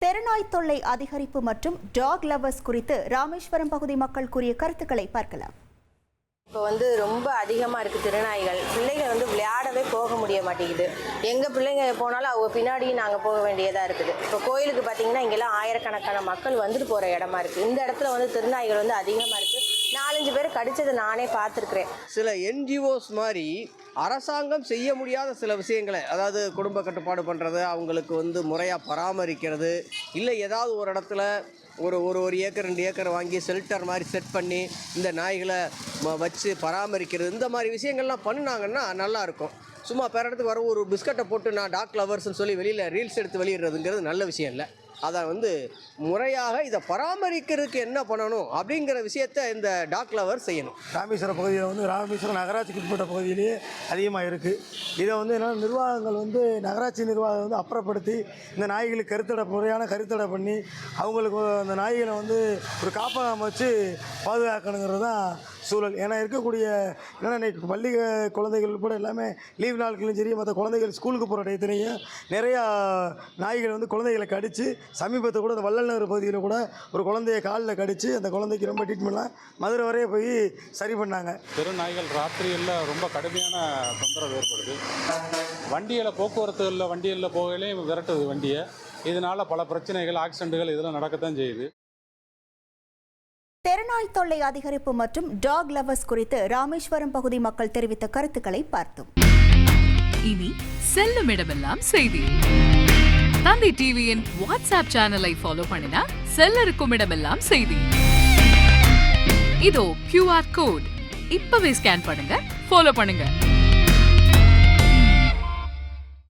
தெருநாய் தொல்லை அதிகரிப்பு மற்றும் டாக் லவர்ஸ் குறித்து ராமேஸ்வரம் பகுதி மக்கள் கூறிய கருத்துக்களை பார்க்கலாம். இப்போ ரொம்ப அதிகமாக இருக்குது திருநாய்கள். பிள்ளைங்க விளையாடவே போக முடிய மாட்டேங்குது. எங்கள் பிள்ளைங்க போனாலும் அவங்க பின்னாடி நாங்கள் போக வேண்டியதாக இருக்குது. இப்போ கோயிலுக்கு பார்த்தீங்கன்னா இங்கெல்லாம் ஆயிரக்கணக்கான மக்கள் வந்துட்டு போகிற இடமா இருக்குது. இந்த இடத்துல திருநாய்கள் அதிகமாக இருக்குது. 4-5 பேர் கடிச்சதை நானே பார்த்துருக்குறேன். சில என்ஜிஓஸ் மாதிரி அரசாங்கம் செய்ய முடியாத சில விஷயங்களை, அதாவது குடும்ப கட்டுப்பாடு பண்ணுறது, அவங்களுக்கு முறையாக பராமரிக்கிறது, இல்லை ஏதாவது ஒரு இடத்துல ஒரு ஏக்கர் 2 ஏக்கர் வாங்கி ஷெல்டர் மாதிரி செட் பண்ணி இந்த நாய்களை வச்சு பராமரிக்கிறது, இந்த மாதிரி விஷயங்கள்லாம் பண்ணினாங்கன்னா நல்லாயிருக்கும். சும்மா பிற இடத்துக்கு வர ஒரு பிஸ்கட்டை போட்டு நான் டாக் லவர்ஸ்ன்னு சொல்லி வெளியில் ரீல்ஸ் எடுத்து வெளியிடுறதுங்கிறது நல்ல விஷயம் இல்லை. அதை முறையாக இதை பராமரிக்கிறதுக்கு என்ன பண்ணணும் அப்படிங்கிற விஷயத்தை இந்த டாக் லவர் செய்யணும். ராமேஸ்வரம் பகுதியில் ராமேஸ்வரம் நகராட்சிக்கு உட்பட்ட பகுதியிலேயே அதிகமாக இருக்குது. இதை என்னென்னா நிர்வாகங்கள் நகராட்சி நிர்வாகம் அப்புறப்படுத்தி இந்த நாய்களுக்கு முறையான கருத்தடை பண்ணி அவங்களுக்கு அந்த நாய்களை ஒரு காப்பகம் வச்சு பாதுகாக்கணுங்கிறது தான் சூழல். ஏன்னா இருக்கக்கூடிய என்னென்ன பள்ளி குழந்தைகள் கூட எல்லாமே லீவ் நாட்களும் சரி, மற்ற குழந்தைகள் ஸ்கூலுக்கு போகிற இடத்துலையும் நிறையா நாய்கள் குழந்தைகளை கடித்து, சமீபத்தை கூட அந்த வள்ளல் நகர் பகுதியில் கூட ஒரு குழந்தைய காலில் கடித்து அந்த குழந்தைக்கு ரொம்ப ட்ரீட்மெண்ட்லாம் மதுரை வரைய போய் சரி பண்ணாங்க. பெருநாய்கள் ராத்திரியில் ரொம்ப கடுமையான தொந்தரவு ஏற்படுது. வண்டிகளில் போகலே விரட்டுது வண்டியை. இதனால் பல பிரச்சனைகள், ஆக்சிடென்ட்டுகள் இதெல்லாம் நடக்கத்தான் செய்யுது. தெருநாய் தொல்லை அதிகரிப்பு மற்றும் டாக் லவர்ஸ் குறித்து ராமேஸ்வரம் பகுதி மக்கள் தெரிவித்த கருத்துக்களை பார்த்தோம். இனி செல்லும் இடமெல்லாம் செய்தி. தந்தி டிவியின் வாட்ஸ்அப் சேனலை ஃபாலோ பண்ணினா செல்ல இருக்கும் இடமெல்லாம் செய்தி. இதோ QR கோட் இப்பவே ஸ்கேன் பண்ணுங்க, ஃபாலோ பண்ணுங்க.